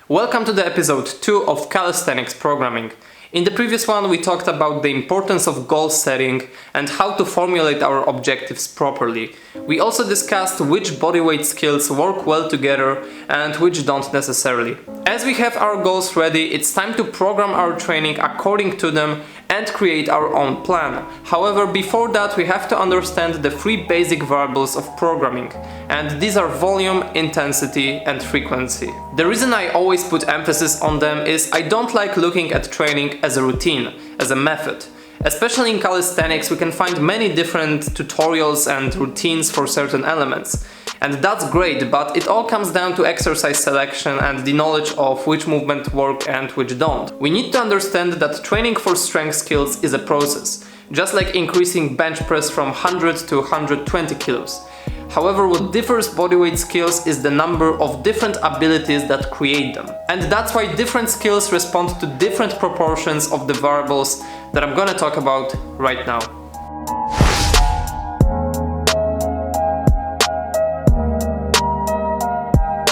Welcome to the episode 2 of Calisthenics programming. In the previous one we talked about the importance of goal setting and how to formulate our objectives properly. We also discussed which bodyweight skills work well together and which don't necessarily. As we have our goals ready, it's time to program our training according to them and create our own plan. However, before that we have to understand the 3 basic variables of programming, and these are volume, intensity and frequency. The reason I always put emphasis on them is I don't like looking at training as a routine, as a method. Especially in calisthenics we can find many different tutorials and routines for certain elements. And that's great, but it all comes down to exercise selection and the knowledge of which movements work and which don't. We need to understand that training for strength skills is a process, just like increasing bench press from 100 to 120 kilos. However, what differs bodyweight skills is the number of different abilities that create them. And that's why different skills respond to different proportions of the variables that I'm gonna talk about right now.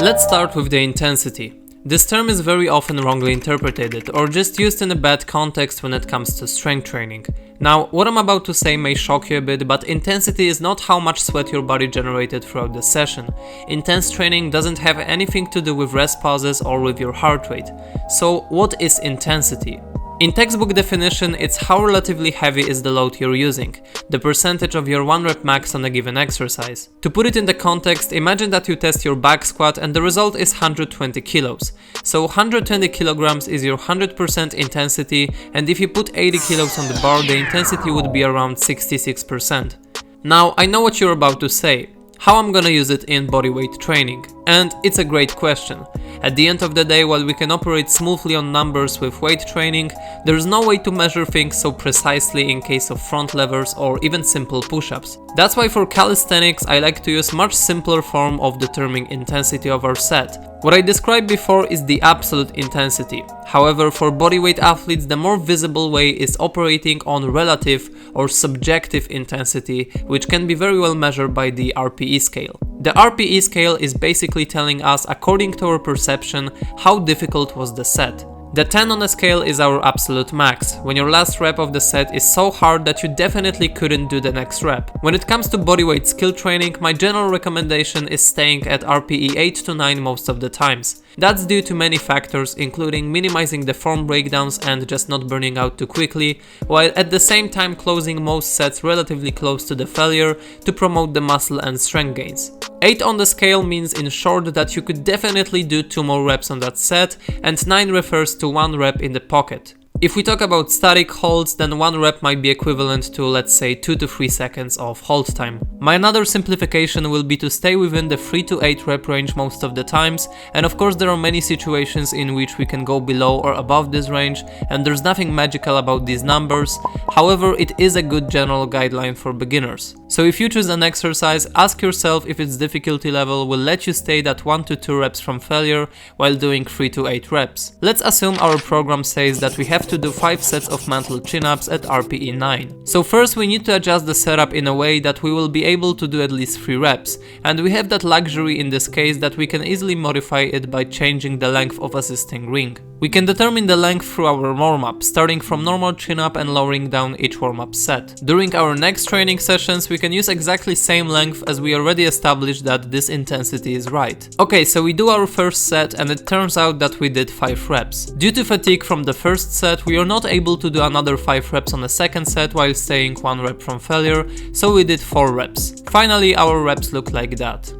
Let's start with the intensity. This term is very often wrongly interpreted or just used in a bad context when it comes to strength training. Now, what I'm about to say may shock you a bit, but intensity is not how much sweat your body generated throughout the session. Intense training doesn't have anything to do with rest pauses or with your heart rate. So, what is intensity? In textbook definition, it's how relatively heavy is the load you're using, the percentage of your 1 rep max on a given exercise. To put it in the context, imagine that you test your back squat and the result is 120 kilos. So 120 kilograms is your 100% intensity, and if you put 80 kilos on the bar, the intensity would be around 66%. Now, I know what you're about to say. How I'm gonna use it in bodyweight training? And it's a great question. At the end of the day, while we can operate smoothly on numbers with weight training, there's no way to measure things so precisely in case of front levers or even simple push-ups. That's why for calisthenics I like to use much simpler form of determining intensity of our set. What I described before is the absolute intensity. However, for bodyweight athletes, the more visible way is operating on relative or subjective intensity, which can be very well measured by the RPE scale. The RPE scale is basically telling us, according to our perception, how difficult was the set. The 10 on the scale is our absolute max, when your last rep of the set is so hard that you definitely couldn't do the next rep. When it comes to bodyweight skill training, my general recommendation is staying at RPE 8 to 9 most of the times. That's due to many factors, including minimizing the form breakdowns and just not burning out too quickly, while at the same time closing most sets relatively close to the failure to promote the muscle and strength gains. 8 on the scale means in short that you could definitely do 2 more reps on that set, and 9 refers to 1 rep in the pocket. If we talk about static holds, then 1 rep might be equivalent to, let's say, 2 to 3 seconds of hold time. My another simplification will be to stay within the 3 to 8 rep range most of the times, and of course there are many situations in which we can go below or above this range, and there's nothing magical about these numbers. However, it is a good general guideline for beginners. So if you choose an exercise, ask yourself if its difficulty level will let you stay at 1 to 2 reps from failure while doing 3 to 8 reps. Let's assume our program says that we have to do 5 sets of mantle chin-ups at RPE 9. So first we need to adjust the setup in a way that we will be able to do at least 3 reps, and we have that luxury in this case that we can easily modify it by changing the length of assisting ring. We can determine the length through our warm-up, starting from normal chin-up and lowering down each warm-up set. During our next training sessions we can use exactly same length, as we already established that this intensity is right. Okay, so we do our first set and it turns out that we did 5 reps. Due to fatigue from the first set, we are not able to do another 5 reps on the second set while staying 1 rep from failure, so we did 4 reps. Finally, our reps look like that.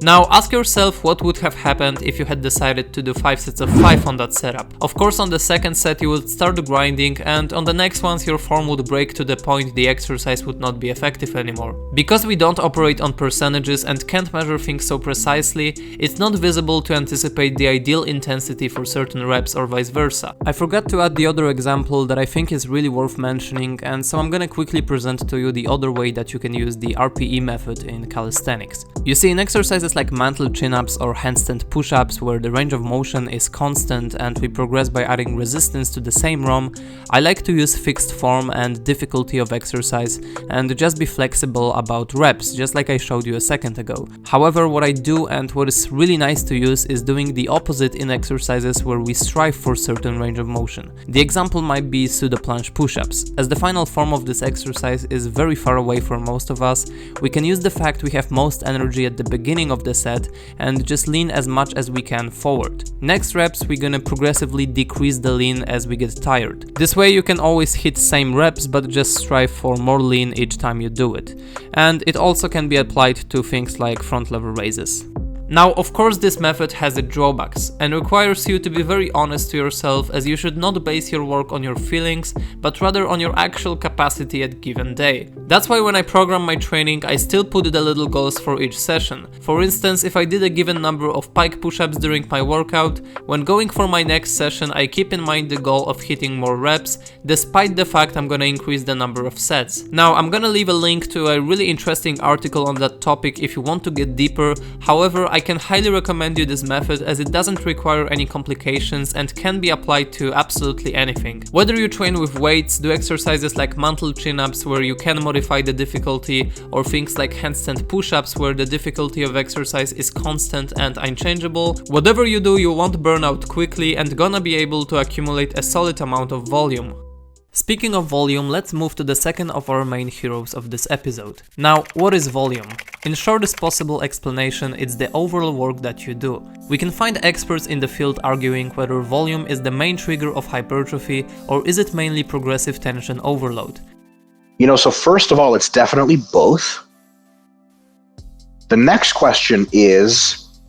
Now ask yourself what would have happened if you had decided to do 5 sets of 5 on that setup. Of course, on the second set you would start grinding, and on the next ones your form would break to the point the exercise would not be effective anymore. Because we don't operate on percentages and can't measure things so precisely, it's not visible to anticipate the ideal intensity for certain reps or vice versa. I forgot to add the other example that I think is really worth mentioning, and so I'm gonna quickly present to you the other way that you can use the RPE method in calisthenics. You see, in exercise exercises like mantle chin-ups or handstand push-ups where the range of motion is constant and we progress by adding resistance to the same ROM, I like to use fixed form and difficulty of exercise and just be flexible about reps, just like I showed you a second ago. However, what I do and what is really nice to use is doing the opposite in exercises where we strive for certain range of motion. The example might be pseudo planche push-ups. As the final form of this exercise is very far away for most of us, we can use the fact we have most energy at the beginning of the set and just lean as much as we can forward. Next reps we're gonna progressively decrease the lean as we get tired. This way you can always hit same reps but just strive for more lean each time you do it. And it also can be applied to things like front lever raises. Now, of course, this method has its drawbacks and requires you to be very honest to yourself, as you should not base your work on your feelings, but rather on your actual capacity at given day. That's why when I program my training, I still put the little goals for each session. For instance, if I did a given number of pike push-ups during my workout, when going for my next session, I keep in mind the goal of hitting more reps, despite the fact I'm gonna increase the number of sets. Now, I'm gonna leave a link to a really interesting article on that topic if you want to get deeper. However, I can highly recommend you this method as it doesn't require any complications and can be applied to absolutely anything. Whether you train with weights, do exercises like mantle chin-ups where you can modify the difficulty, or things like handstand push-ups where the difficulty of exercise is constant and unchangeable, whatever you do, you won't burn out quickly and gonna be able to accumulate a solid amount of volume. Speaking of volume, let's move to the second of our main heroes of this episode. Now, what is volume? In shortest possible explanation, it's the overall work that you do. We can find experts in the field arguing whether volume is the main trigger of hypertrophy or is it mainly progressive tension overload. So first of all, it's definitely both. The next question is,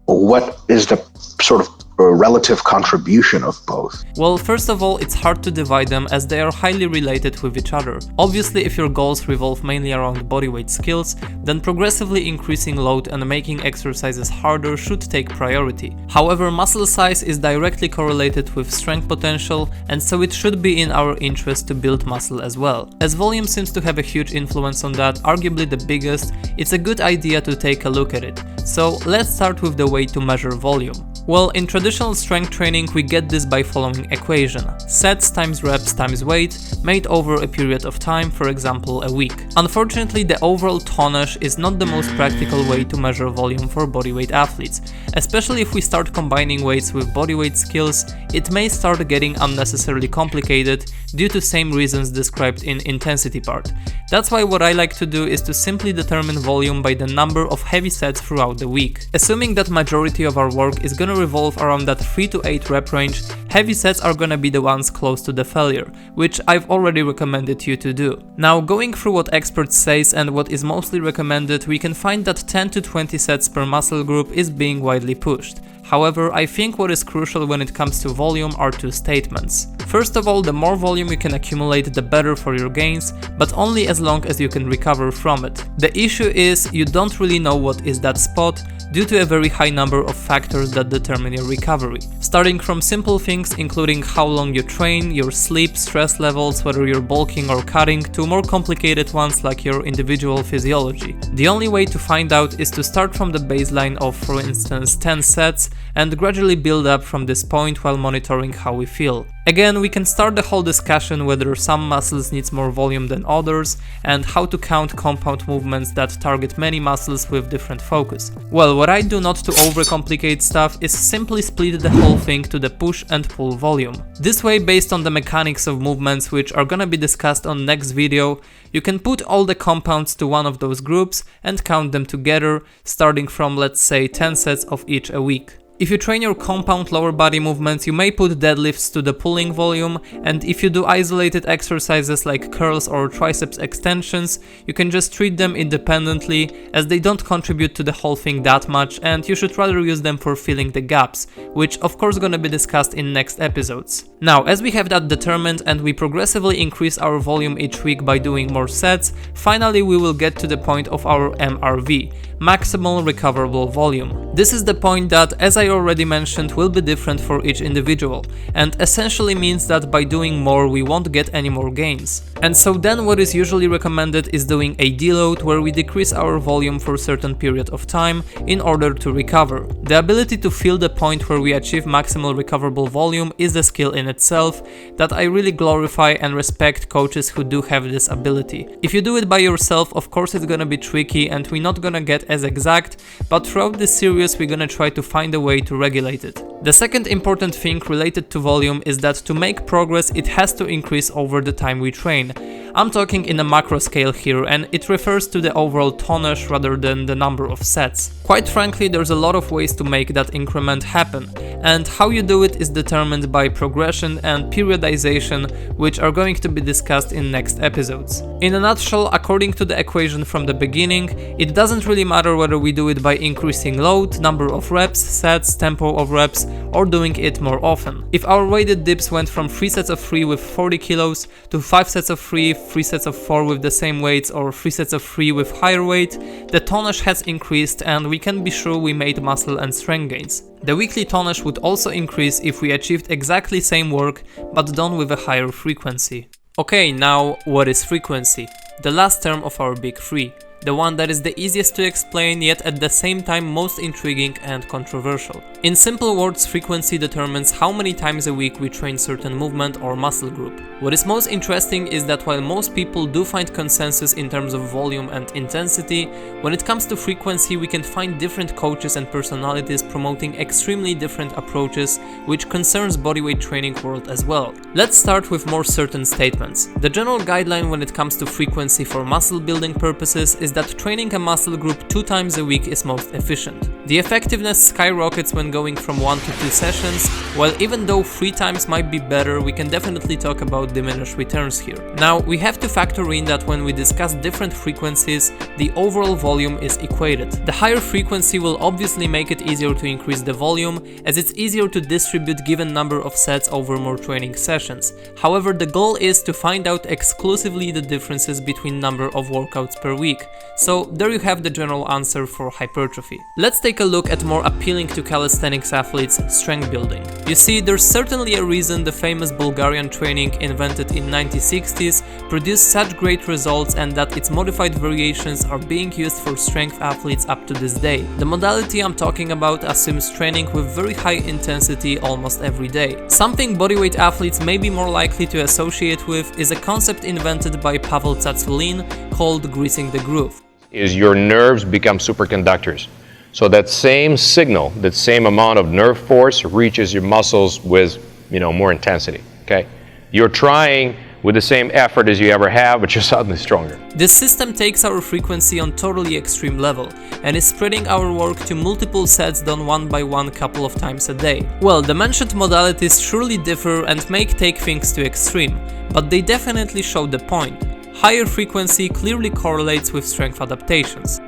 what is the sort of relative contribution of both? Well, first of all, it's hard to divide them as they are highly related with each other. Obviously, if your goals revolve mainly around bodyweight skills, then progressively increasing load and making exercises harder should take priority. However, muscle size is directly correlated with strength potential, and so it should be in our interest to build muscle as well. As volume seems to have a huge influence on that, arguably the biggest, it's a good idea to take a look at it. So let's start with the way to measure volume. Well, in traditional strength training we get this by following equation: sets times reps times weight made over a period of time, for example a week. Unfortunately, the overall tonnage is not the most practical way to measure volume for bodyweight athletes. Especially if we start combining weights with bodyweight skills, it may start getting unnecessarily complicated due to same reasons described in intensity part. That's why what I like to do is to simply determine volume by the number of heavy sets throughout the week. Assuming that majority of our work is gonna revolve around that 3 to 8 rep range, heavy sets are gonna be the ones close to the failure, which I've already recommended you to do. Now, going through what experts say and what is mostly recommended, we can find that 10 to 20 sets per muscle group is being widely pushed. However, I think what is crucial when it comes to volume are two statements. First of all, the more volume you can accumulate, the better for your gains, but only as long as you can recover from it. The issue is you don't really know what is that spot due to a very high number of factors that determine your recovery. Starting from simple things including how long you train, your sleep, stress levels, whether you're bulking or cutting, to more complicated ones like your individual physiology. The only way to find out is to start from the baseline of, for instance, 10 sets and gradually build up from this point while monitoring how we feel. Again, we can start the whole discussion whether some muscles needs more volume than others and how to count compound movements that target many muscles with different focus. Well, what I do not to overcomplicate stuff is simply split the whole thing to the push and pull volume. This way, based on the mechanics of movements which are gonna be discussed on next video, you can put all the compounds to one of those groups and count them together, starting from, let's say, 10 sets of each a week. If you train your compound lower body movements, you may put deadlifts to the pulling volume, and if you do isolated exercises like curls or triceps extensions, you can just treat them independently as they don't contribute to the whole thing that much, and you should rather use them for filling the gaps, which of course gonna be discussed in next episodes. Now, as we have that determined and we progressively increase our volume each week by doing more sets, finally we will get to the point of our MRV, maximal recoverable volume. This is the point that, as I already mentioned, will be different for each individual, and essentially means that by doing more we won't get any more gains. And so then what is usually recommended is doing a deload, where we decrease our volume for a certain period of time in order to recover. The ability to feel the point where we achieve maximal recoverable volume is a skill in itself that I really glorify and respect coaches who do have this ability. If you do it by yourself, of course it's gonna be tricky and we're not gonna get as exact, but throughout this series we're gonna try to find a way to regulate it. The second important thing related to volume is that to make progress it has to increase over the time we train. I'm talking in a macro scale here, and it refers to the overall tonnage rather than the number of sets. Quite frankly, there's a lot of ways to make that increment happen, and how you do it is determined by progression and periodization, which are going to be discussed in next episodes. In a nutshell, according to the equation from the beginning, it doesn't really matter whether we do it by increasing load, number of reps, sets, tempo of reps, or doing it more often. If our weighted dips went from 3 sets of 3 with 40 kilos to 5 sets of 3, 3 sets of 4 with the same weights, or 3 sets of 3 with higher weight, the tonnage has increased and we can be sure we made muscle and strength gains. The weekly tonnage would also increase if we achieved exactly same work but done with a higher frequency. Okay, now what is frequency? The last term of our big three. The one that is the easiest to explain, yet at the same time most intriguing and controversial. In simple words, frequency determines how many times a week we train certain movement or muscle group. What is most interesting is that while most people do find consensus in terms of volume and intensity, when it comes to frequency we can find different coaches and personalities promoting extremely different approaches, which concerns bodyweight training world as well. Let's start with more certain statements. The general guideline when it comes to frequency for muscle building purposes is that training a muscle group 2 times a week is most efficient. The effectiveness skyrockets when going from 1 to 2 sessions, while even though 3 times might be better, we can definitely talk about diminished returns here. Now, we have to factor in that when we discuss different frequencies, the overall volume is equated. The higher frequency will obviously make it easier to increase the volume, as it's easier to distribute given number of sets over more training sessions. However, the goal is to find out exclusively the differences between number of workouts per week. So there you have the general answer for hypertrophy. Let's take a look at more appealing to calisthenics athletes, strength building. You see, there's certainly a reason the famous Bulgarian training invented in 1960s produced such great results, and that its modified variations are being used for strength athletes up to this day. The modality I'm talking about assumes training with very high intensity almost every day. Something bodyweight athletes may be more likely to associate with is a concept invented by Pavel Tsatsouline called greasing the groove. Is your nerves become superconductors. So that same signal, that same amount of nerve force reaches your muscles with, more intensity, okay? You're trying with the same effort as you ever have, but you're suddenly stronger. This system takes our frequency on totally extreme level and is spreading our work to multiple sets done one by one couple of times a day. Well, the mentioned modalities surely differ and may take things to extreme, but they definitely show the point. Higher frequency clearly correlates with strength adaptations.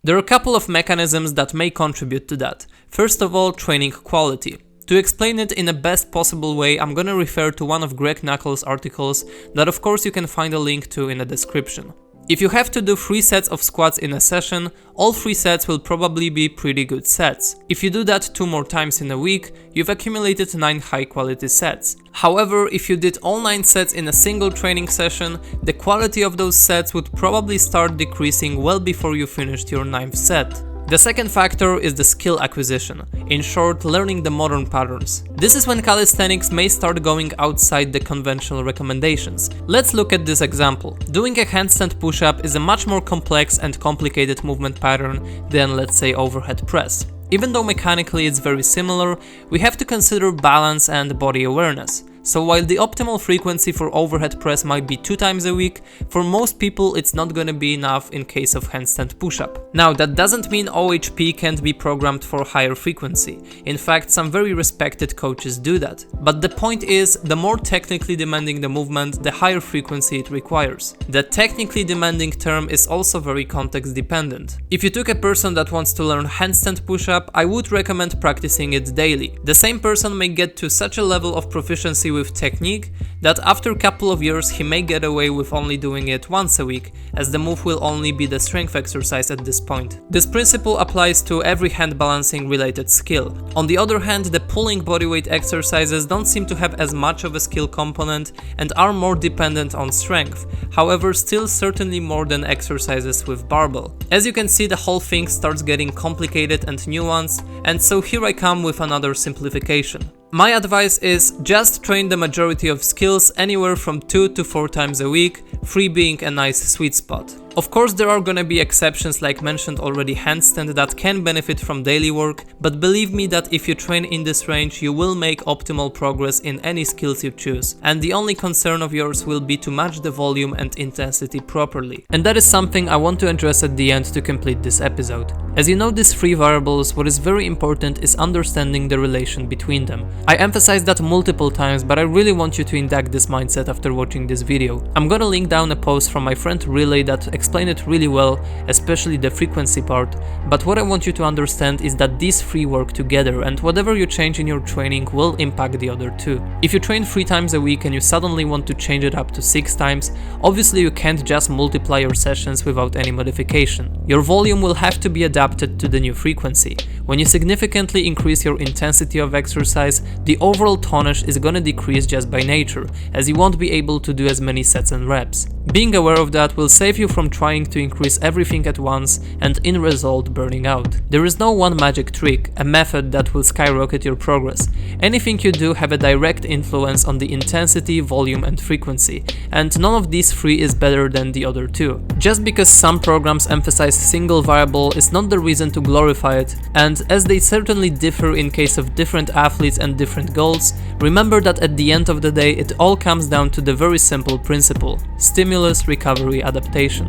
There are a couple of mechanisms that may contribute to that. First of all, training quality. To explain it in the best possible way, I'm gonna refer to one of Greg Knuckles' articles that of course you can find a link to in the description. If you have to do 3 sets of squats in a session, all 3 sets will probably be pretty good sets. If you do that 2 more times in a week, you've accumulated 9 high quality sets. However, if you did all 9 sets in a single training session, the quality of those sets would probably start decreasing well before you finished your 9th set. The second factor is the skill acquisition, in short, learning the modern patterns. This is when calisthenics may start going outside the conventional recommendations. Let's look at this example. Doing a handstand push-up is a much more complex and complicated movement pattern than, let's say, overhead press. Even though mechanically it's very similar, we have to consider balance and body awareness. So while the optimal frequency for overhead press might be 2 times a week, for most people it's not gonna be enough in case of handstand push-up. Now that doesn't mean OHP can't be programmed for higher frequency. In fact, some very respected coaches do that. But the point is, the more technically demanding the movement, the higher frequency it requires. The technically demanding term is also very context dependent. If you took a person that wants to learn handstand push-up, I would recommend practicing it daily. The same person may get to such a level of proficiency with technique that after a couple of years he may get away with only doing it once a week, as the move will only be the strength exercise at this point. This principle applies to every hand balancing related skill. On the other hand, the pulling bodyweight exercises don't seem to have as much of a skill component and are more dependent on strength, however still certainly more than exercises with barbell. As you can see, the whole thing starts getting complicated and nuanced, and so here I come with another simplification. My advice is just train the majority of skills anywhere from 2 to 4 times a week, 3 being a nice sweet spot. Of course, there are gonna be exceptions like mentioned already handstand that can benefit from daily work, but believe me that if you train in this range, you will make optimal progress in any skills you choose, and the only concern of yours will be to match the volume and intensity properly. And that is something I want to address at the end to complete this episode. As you know these 3 variables, what is very important is understanding the relation between them. I emphasized that multiple times, but I really want you to enact this mindset after watching this video. I'm gonna link down a post from my friend Relay that explained it really well, especially the frequency part, but what I want you to understand is that these 3 work together, and whatever you change in your training will impact the other 2. If you train 3 times a week and you suddenly want to change it up to 6 times, obviously you can't just multiply your sessions without any modification. Your volume will have to be adapted to the new frequency. When you significantly increase your intensity of exercise, the overall tonnage is gonna decrease just by nature, as you won't be able to do as many sets and reps. Being aware of that will save you from trying to increase everything at once and in result burning out. There is no one magic trick, a method that will skyrocket your progress. Anything you do have a direct influence on the intensity, volume and frequency, and none of these 3 is better than the other 2. Just because some programs emphasize single variable is not the reason to glorify it, and as they certainly differ in case of different athletes and different goals, remember that at the end of the day it all comes down to the very simple principle: stimulus, recovery, adaptation.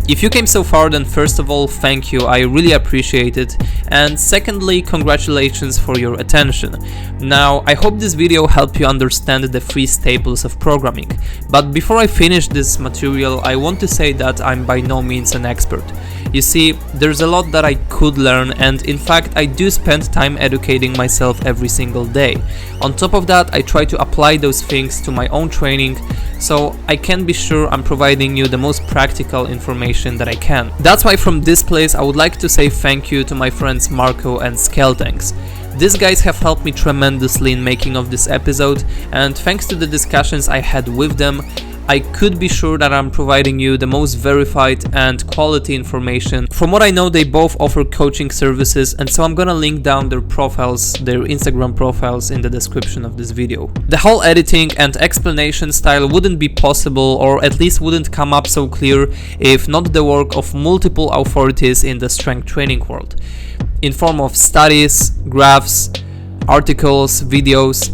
If you came so far, then first of all, thank you, I really appreciate it, and secondly, congratulations for your attention. Now, I hope this video helped you understand the 3 staples of programming, but before I finish this material, I want to say that I'm by no means an expert. You see, there's a lot that I could learn, and in fact I do spend time educating myself every single day. On top of that, I try to apply those things to my own training, so I can be sure I'm providing you the most practical information that I can. That's why from this place I would like to say thank you to my friends Marco and Calisthenics. These guys have helped me tremendously in making of this episode, and thanks to the discussions I had with them, I could be sure that I'm providing you the most verified and quality information. From what I know, they both offer coaching services, and so I'm gonna link down their profiles, their Instagram profiles, in the description of this video. The whole editing and explanation style wouldn't be possible, or at least wouldn't come up so clear, if not the work of multiple authorities in the strength training world, in form of studies, graphs, articles, videos.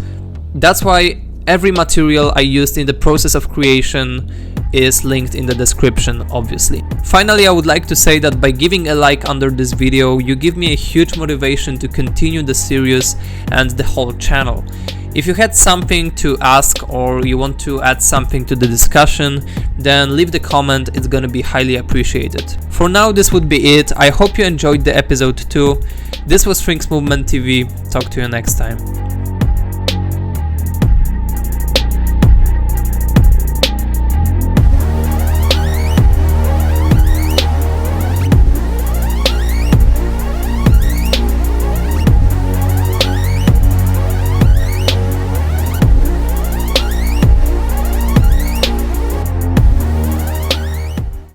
That's why every material I used in the process of creation is linked in the description, obviously. Finally, I would like to say that by giving a like under this video, you give me a huge motivation to continue the series and the whole channel. If you had something to ask or you want to add something to the discussion, then leave the comment, it's gonna be highly appreciated. For now, this would be it. I hope you enjoyed the episode too. This was Strength Movement TV. Talk to you next time.